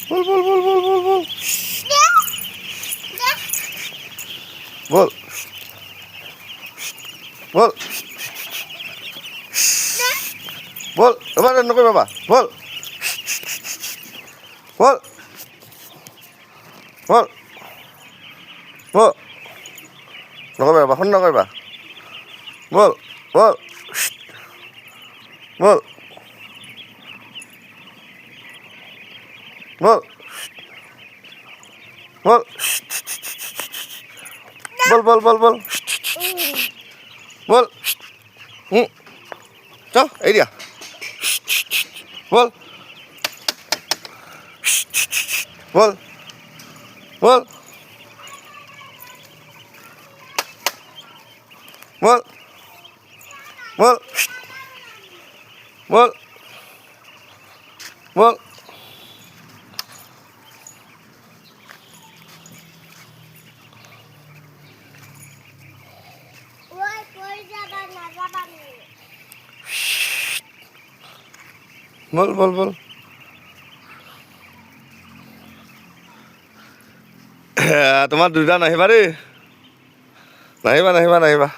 বল বল বল বল বল বল বল বল বল এবাৰ নকৰিবা বা বল বল বল বল নকৰিবা বা ফোন নকৰিবা বল বল বল বল বল বল বল বল বল বল চ এই দিয়া বল বল বল বল বল বল বল বল বল বল তোমাৰ দুটা নাহিবা দেই নাহিবা নাহিবা নাহিবা